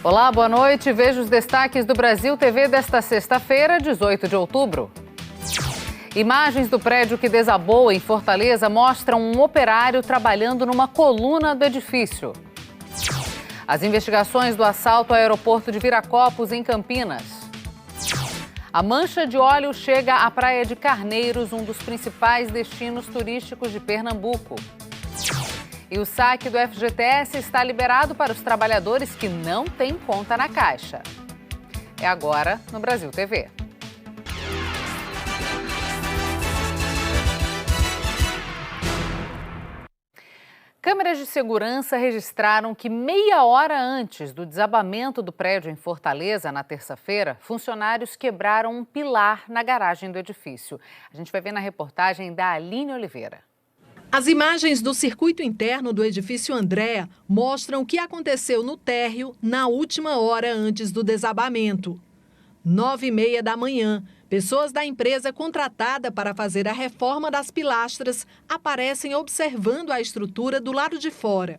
Olá, boa noite. Veja os destaques do Brasil TV desta sexta-feira, 18 de outubro. Imagens do prédio que desabou em Fortaleza mostram um operário trabalhando numa coluna do edifício. As investigações do assalto ao aeroporto de Viracopos, em Campinas. A mancha de óleo chega à Praia de Carneiros, um dos principais destinos turísticos de Pernambuco. E o saque do FGTS está liberado para os trabalhadores que não têm conta na Caixa. É agora no Brasil TV. Câmeras de segurança registraram que meia hora antes do desabamento do prédio em Fortaleza, na terça-feira, funcionários quebraram um pilar na garagem do edifício. A gente vai ver na reportagem da Aline Oliveira. As imagens do circuito interno do edifício Andréa mostram o que aconteceu no térreo na última hora antes do desabamento. 9h30 da manhã, pessoas da empresa contratada para fazer a reforma das pilastras aparecem observando a estrutura do lado de fora.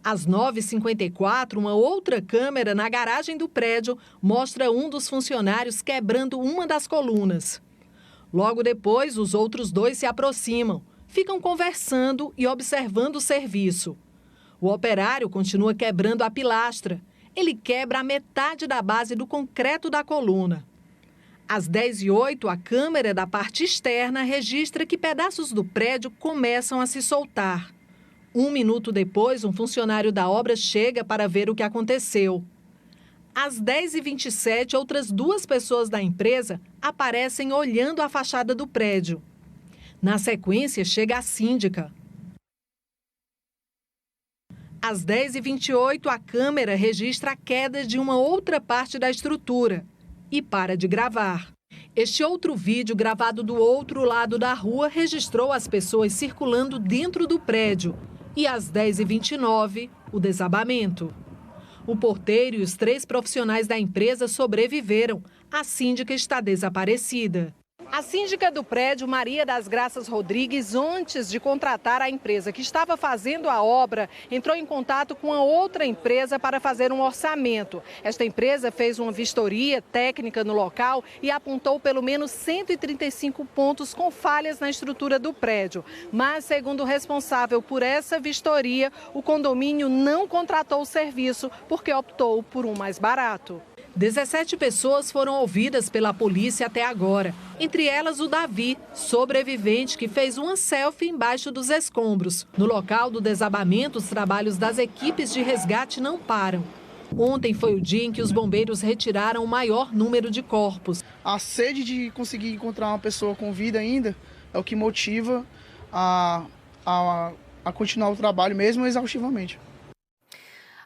Às 9h54, uma outra câmera na garagem do prédio mostra um dos funcionários quebrando uma das colunas. Logo depois, os outros dois se aproximam. Ficam conversando e observando o serviço. O operário continua quebrando a pilastra. Ele quebra a metade da base do concreto da coluna. Às 10h08, a câmera da parte externa registra que pedaços do prédio começam a se soltar. 1 minuto depois, um funcionário da obra chega para ver o que aconteceu. Às 10h27, outras 2 pessoas da empresa aparecem olhando a fachada do prédio. Na sequência, chega a síndica. Às 10h28, a câmera registra a queda de uma outra parte da estrutura e para de gravar. Este outro vídeo, gravado do outro lado da rua, registrou as pessoas circulando dentro do prédio. E às 10h29, o desabamento. O porteiro e os 3 profissionais da empresa sobreviveram. A síndica está desaparecida. A síndica do prédio, Maria das Graças Rodrigues, antes de contratar a empresa que estava fazendo a obra, entrou em contato com a outra empresa para fazer um orçamento. Esta empresa fez uma vistoria técnica no local e apontou pelo menos 135 pontos com falhas na estrutura do prédio. Mas, segundo o responsável por essa vistoria, o condomínio não contratou o serviço porque optou por um mais barato. 17 pessoas foram ouvidas pela polícia até agora. Entre elas, o Davi, sobrevivente que fez uma selfie embaixo dos escombros. No local do desabamento, os trabalhos das equipes de resgate não param. Ontem foi o dia em que os bombeiros retiraram o maior número de corpos. A sede de conseguir encontrar uma pessoa com vida ainda é o que motiva a continuar o trabalho, mesmo exaustivamente.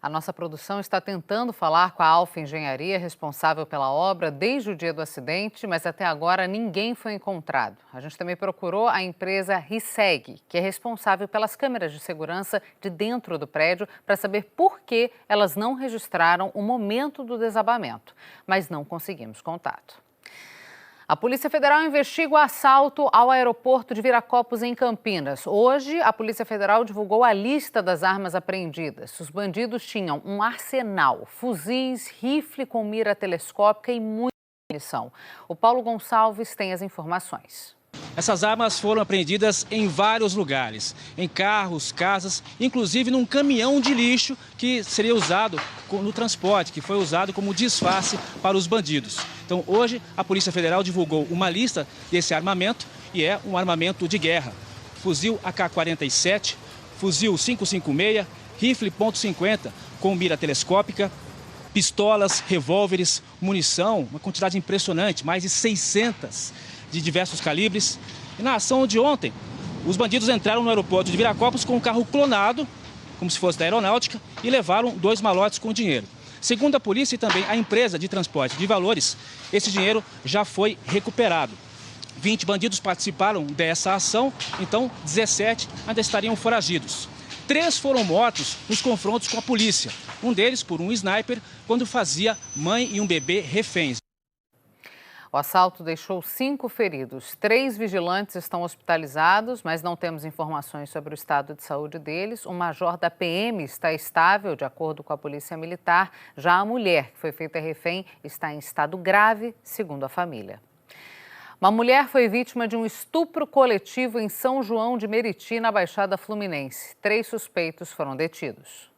A nossa produção está tentando falar com a Alfa Engenharia, responsável pela obra, desde o dia do acidente, mas até agora ninguém foi encontrado. A gente também procurou a empresa Riseg, que é responsável pelas câmeras de segurança de dentro do prédio, para saber por que elas não registraram o momento do desabamento, mas não conseguimos contato. A Polícia Federal investiga o assalto ao aeroporto de Viracopos, em Campinas. Hoje, a Polícia Federal divulgou a lista das armas apreendidas. Os bandidos tinham um arsenal, fuzis, rifle com mira telescópica e muita munição. O Paulo Gonçalves tem as informações. Essas armas foram apreendidas em vários lugares, em carros, casas, inclusive num caminhão de lixo que seria usado no transporte, que foi usado como disfarce para os bandidos. Então, hoje, a Polícia Federal divulgou uma lista desse armamento e é um armamento de guerra. Fuzil AK-47, fuzil 5.56, rifle .50 com mira telescópica, pistolas, revólveres, munição, uma quantidade impressionante, mais de 600 de diversos calibres. E na ação de ontem, os bandidos entraram no aeroporto de Viracopos com um carro clonado, como se fosse da aeronáutica, e levaram 2 malotes com dinheiro. Segundo a polícia e também a empresa de transporte de valores, esse dinheiro já foi recuperado. 20 bandidos participaram dessa ação, então 17 ainda estariam foragidos. 3 foram mortos nos confrontos com a polícia, um deles por um sniper, quando fazia mãe e um bebê reféns. O assalto deixou 5 feridos. 3 vigilantes estão hospitalizados, mas não temos informações sobre o estado de saúde deles. O major da PM está estável, de acordo com a Polícia Militar. Já a mulher, que foi feita refém, está em estado grave, segundo a família. Uma mulher foi vítima de um estupro coletivo em São João de Meriti, na Baixada Fluminense. 3 suspeitos foram detidos.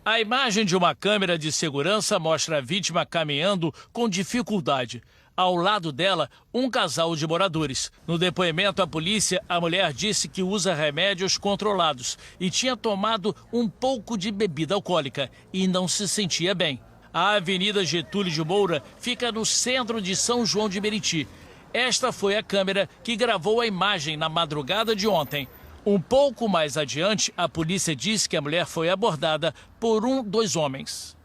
A imagem de uma câmera de segurança mostra a vítima caminhando com dificuldade. Ao lado dela, um casal de moradores. No depoimento à polícia, a mulher disse que usa remédios controlados e tinha tomado um pouco de bebida alcoólica e não se sentia bem. A Avenida Getúlio de Moura fica no centro de São João de Meriti. Esta foi a câmera que gravou a imagem na madrugada de ontem. Um pouco mais adiante, a polícia disse que a mulher foi abordada por dos homens.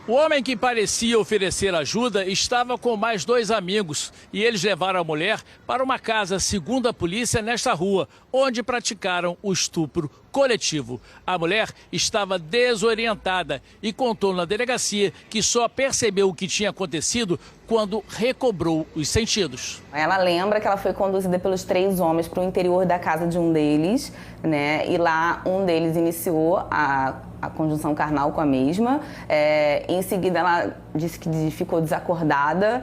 O homem que parecia oferecer ajuda estava com mais 2 amigos e eles levaram a mulher para uma casa, segundo a polícia, nesta rua, onde praticaram o estupro coletivo. A mulher estava desorientada e contou na delegacia que só percebeu o que tinha acontecido quando recobrou os sentidos. Ela lembra que ela foi conduzida pelos 3 homens para o interior da casa de um deles, né? E lá um deles iniciou a conjunção carnal com a mesma. Em seguida, ela disse que ficou desacordada,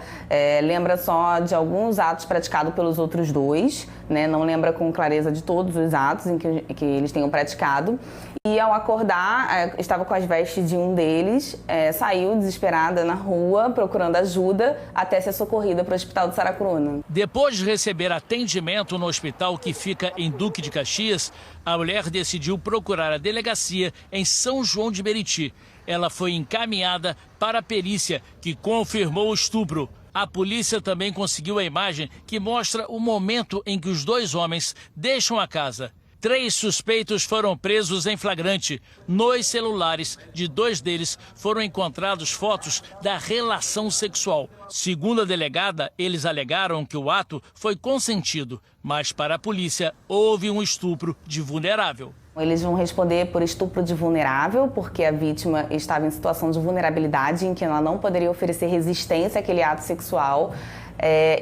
lembra só de alguns atos praticados pelos outros 2, né? Não lembra com clareza de todos os atos em que eles tenham praticado. E ao acordar, estava com as vestes de um deles, saiu desesperada na rua, procurando ajuda, até ser socorrida para o hospital de Saracuruna. Depois de receber atendimento no hospital que fica em Duque de Caxias, a mulher decidiu procurar a delegacia em São João de Meriti. Ela foi encaminhada para a perícia, que confirmou o estupro. A polícia também conseguiu a imagem que mostra o momento em que os 2 homens deixam a casa. 3 suspeitos foram presos em flagrante. Nos celulares de 2 deles foram encontrados fotos da relação sexual. Segundo a delegada, eles alegaram que o ato foi consentido, mas para a polícia houve um estupro de vulnerável. Eles vão responder por estupro de vulnerável, porque a vítima estava em situação de vulnerabilidade, em que ela não poderia oferecer resistência àquele ato sexual.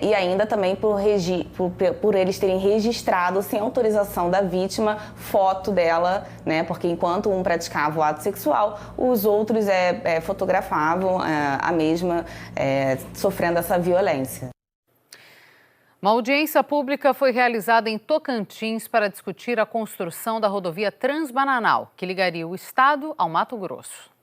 E ainda também por eles terem registrado, sem autorização da vítima, foto dela, né? Porque enquanto um praticava o ato sexual, os outros fotografavam a mesma sofrendo essa violência. Uma audiência pública foi realizada em Tocantins para discutir a construção da rodovia Transbananal, que ligaria o estado ao Mato Grosso.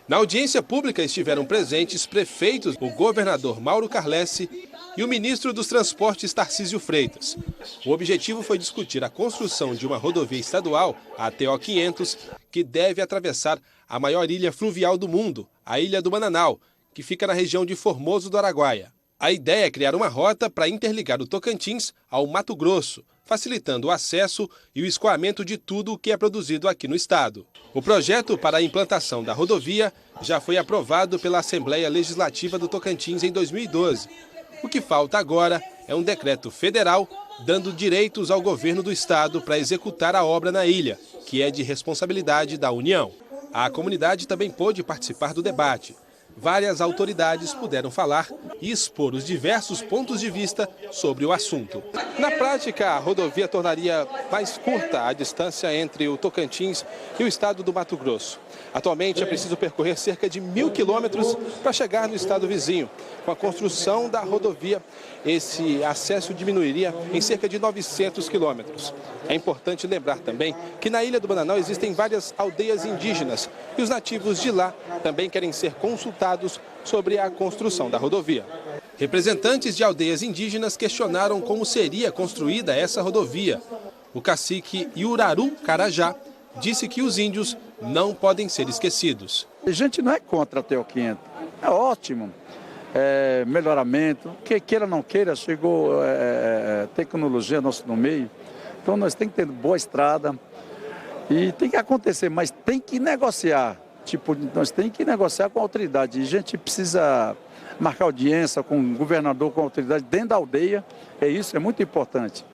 Na audiência pública estiveram presentes prefeitos, o governador Mauro Carlessi e o ministro dos Transportes Tarcísio Freitas. O objetivo foi discutir a construção de uma rodovia estadual, a TO 500, que deve atravessar a maior ilha fluvial do mundo, a Ilha do Bananal, que fica na região de Formoso do Araguaia. A ideia é criar uma rota para interligar o Tocantins ao Mato Grosso, facilitando o acesso e o escoamento de tudo o que é produzido aqui no estado. O projeto para a implantação da rodovia já foi aprovado pela Assembleia Legislativa do Tocantins em 2012. O que falta agora é um decreto federal dando direitos ao governo do estado para executar a obra na ilha, que é de responsabilidade da União. A comunidade também pôde participar do debate. Várias autoridades puderam falar e expor os diversos pontos de vista sobre o assunto. Na prática, a rodovia tornaria mais curta a distância entre o Tocantins e o estado do Mato Grosso. Atualmente é preciso percorrer cerca de 1.000 quilômetros para chegar no estado vizinho. Com a construção da rodovia, esse acesso diminuiria em cerca de 900 quilômetros. É importante lembrar também que na Ilha do Bananal existem várias aldeias indígenas e os nativos de lá também querem ser consultados sobre a construção da rodovia. Representantes de aldeias indígenas questionaram como seria construída essa rodovia. O cacique Iuraru Carajá disse que os índios não podem ser esquecidos. A gente não é contra a TO 500, é ótimo, melhoramento, que queira ou não queira, chegou tecnologia no meio, então nós temos que ter boa estrada e tem que acontecer, mas tem que negociar, nós temos que negociar com a autoridade, e a gente precisa marcar audiência com o governador, com a autoridade dentro da aldeia, isso é muito importante.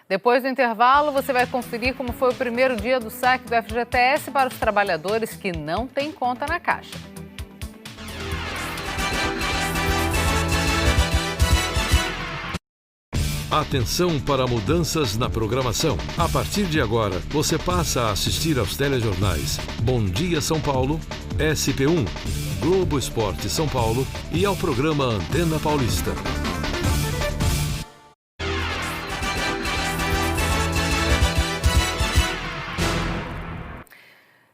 Depois do intervalo, você vai conferir como foi o primeiro dia do saque do FGTS para os trabalhadores que não têm conta na Caixa. Atenção para mudanças na programação. A partir de agora, você passa a assistir aos telejornais Bom Dia São Paulo, SP1, Globo Esporte São Paulo e ao programa Antena Paulista.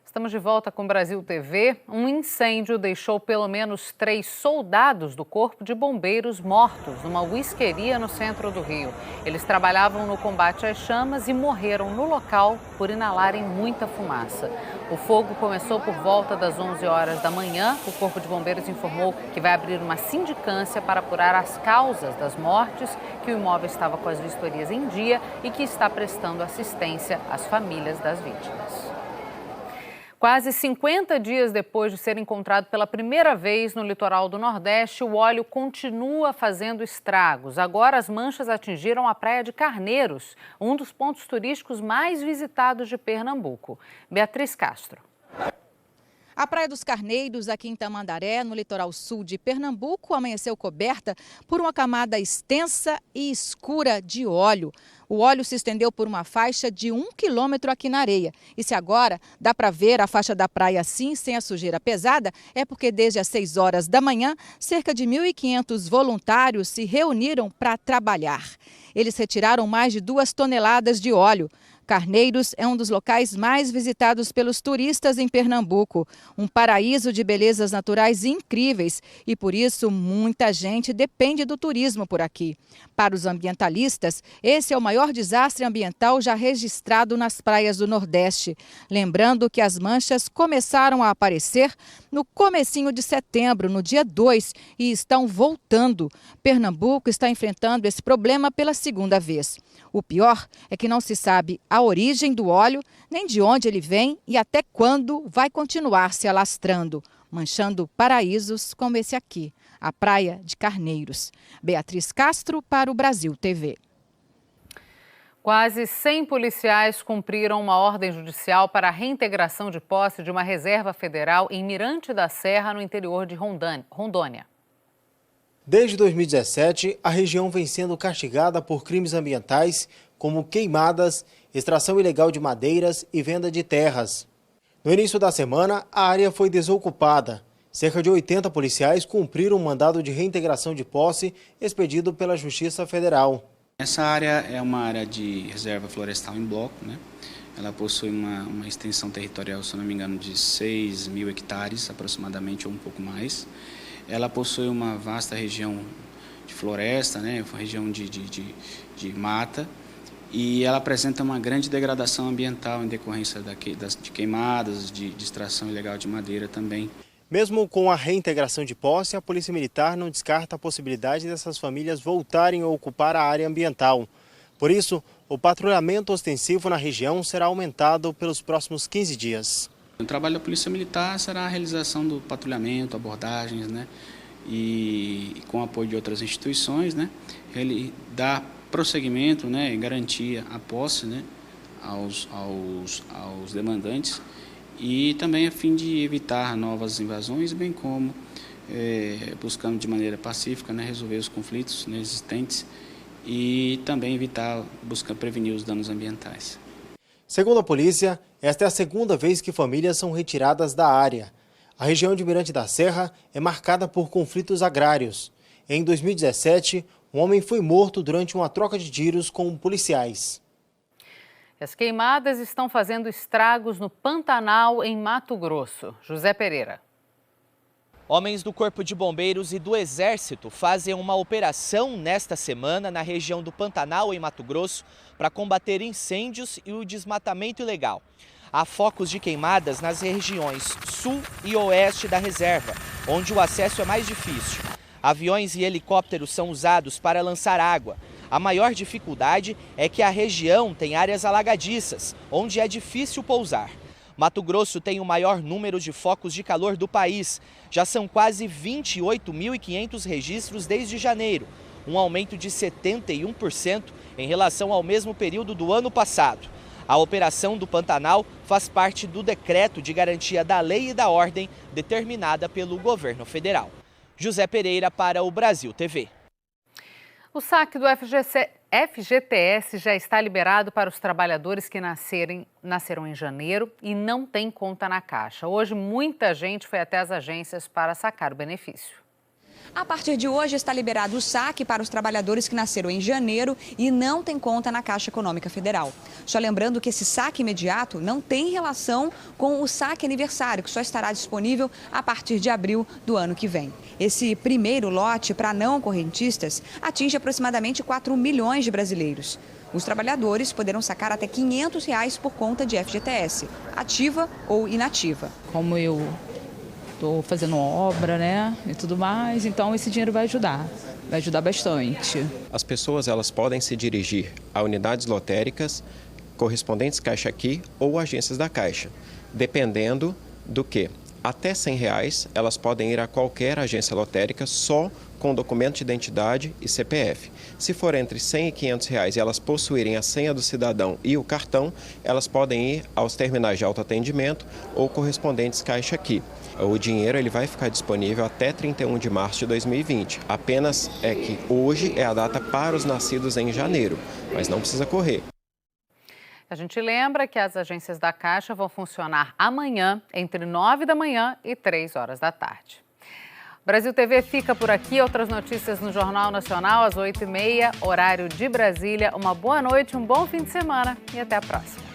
Estamos de volta com o Brasil TV. Um incêndio deixou pelo menos 3 soldados do Corpo de Bombeiros mortos numa whiskeria no centro do Rio. Eles trabalhavam no combate às chamas e morreram no local por inalarem muita fumaça. O fogo começou por volta das 11 horas da manhã. O Corpo de Bombeiros informou que vai abrir uma sindicância para apurar as causas das mortes, que o imóvel estava com as vistorias em dia e que está prestando assistência às famílias das vítimas. Quase 50 dias depois de ser encontrado pela primeira vez no litoral do Nordeste, o óleo continua fazendo estragos. Agora as manchas atingiram a Praia de Carneiros, um dos pontos turísticos mais visitados de Pernambuco. Beatriz Castro. A Praia dos Carneiros, aqui em Tamandaré, no litoral sul de Pernambuco, amanheceu coberta por uma camada extensa e escura de óleo. O óleo se estendeu por uma faixa de 1 quilômetro aqui na areia. E se agora dá para ver a faixa da praia assim, sem a sujeira pesada, é porque desde as 6 horas da manhã, cerca de 1.500 voluntários se reuniram para trabalhar. Eles retiraram mais de 2 toneladas de óleo. Carneiros é um dos locais mais visitados pelos turistas em Pernambuco. Um paraíso de belezas naturais incríveis e, por isso, muita gente depende do turismo por aqui. Para os ambientalistas, esse é o maior desastre ambiental já registrado nas praias do Nordeste. Lembrando que as manchas começaram a aparecer no comecinho de setembro, no dia 2, e estão voltando. Pernambuco está enfrentando esse problema pela segunda vez. O pior é que não se sabe a origem do óleo, nem de onde ele vem e até quando vai continuar se alastrando, manchando paraísos como esse aqui, a Praia de Carneiros. Beatriz Castro para o Brasil TV. Quase 100 policiais cumpriram uma ordem judicial para a reintegração de posse de uma reserva federal em Mirante da Serra, no interior de Rondônia. Desde 2017, a região vem sendo castigada por crimes ambientais, como queimadas, extração ilegal de madeiras e venda de terras. No início da semana, a área foi desocupada. Cerca de 80 policiais cumpriram um mandado de reintegração de posse expedido pela Justiça Federal. Essa área é uma área de reserva florestal em bloco, né? Ela possui uma extensão territorial, se não me engano, de 6.000 hectares aproximadamente, ou um pouco mais. Ela possui uma vasta região de floresta, né, uma região de mata, e ela apresenta uma grande degradação ambiental em decorrência de queimadas, de extração ilegal de madeira também. Mesmo com a reintegração de posse, a Polícia Militar não descarta a possibilidade dessas famílias voltarem a ocupar a área ambiental. Por isso, o patrulhamento ostensivo na região será aumentado pelos próximos 15 dias. O trabalho da Polícia Militar será a realização do patrulhamento, abordagens, né, e com o apoio de outras instituições, né, ele dá prosseguimento, né, e garantia a posse, né, aos demandantes, e também a fim de evitar novas invasões, bem como buscando de maneira pacífica, né, resolver os conflitos, né, existentes e também prevenir os danos ambientais. Segundo a polícia, esta é a segunda vez que famílias são retiradas da área. A região de Mirante da Serra é marcada por conflitos agrários. Em 2017, um homem foi morto durante uma troca de tiros com policiais. As queimadas estão fazendo estragos no Pantanal, em Mato Grosso. José Pereira. Homens do Corpo de Bombeiros e do Exército fazem uma operação nesta semana na região do Pantanal, em Mato Grosso, para combater incêndios e o desmatamento ilegal. Há focos de queimadas nas regiões sul e oeste da reserva, onde o acesso é mais difícil. Aviões e helicópteros são usados para lançar água. A maior dificuldade é que a região tem áreas alagadiças, onde é difícil pousar. Mato Grosso tem o maior número de focos de calor do país. Já são quase 28.500 registros desde janeiro, um aumento de 71% em relação ao mesmo período do ano passado. A operação do Pantanal faz parte do decreto de garantia da lei e da ordem determinada pelo governo federal. José Pereira para o Brasil TV. O saque do FGTS já está liberado para os trabalhadores que nasceram em janeiro e não têm conta na Caixa. Hoje, muita gente foi até as agências para sacar o benefício. A partir de hoje está liberado o saque para os trabalhadores que nasceram em janeiro e não têm conta na Caixa Econômica Federal. Só lembrando que esse saque imediato não tem relação com o saque aniversário, que só estará disponível a partir de abril do ano que vem. Esse primeiro lote para não correntistas atinge aproximadamente 4 milhões de brasileiros. Os trabalhadores poderão sacar até R$ 500 por conta de FGTS, ativa ou inativa. Como eu estou fazendo obra, né, e tudo mais, então esse dinheiro vai ajudar bastante. As pessoas elas podem se dirigir a unidades lotéricas, correspondentes Caixa Aqui ou agências da Caixa, dependendo do que. Até R$ 100 elas podem ir a qualquer agência lotérica só com documento de identidade e CPF. Se for entre R$ 100 e R$ 500 e elas possuírem a senha do cidadão e o cartão, elas podem ir aos terminais de autoatendimento ou correspondentes Caixa Aqui. O dinheiro ele vai ficar disponível até 31 de março de 2020. Apenas é que hoje é a data para os nascidos em janeiro, mas não precisa correr. A gente lembra que as agências da Caixa vão funcionar amanhã, entre 9 da manhã e 3 horas da tarde. Brasil TV fica por aqui. Outras notícias no Jornal Nacional às 8h30, horário de Brasília. Uma boa noite, um bom fim de semana e até a próxima.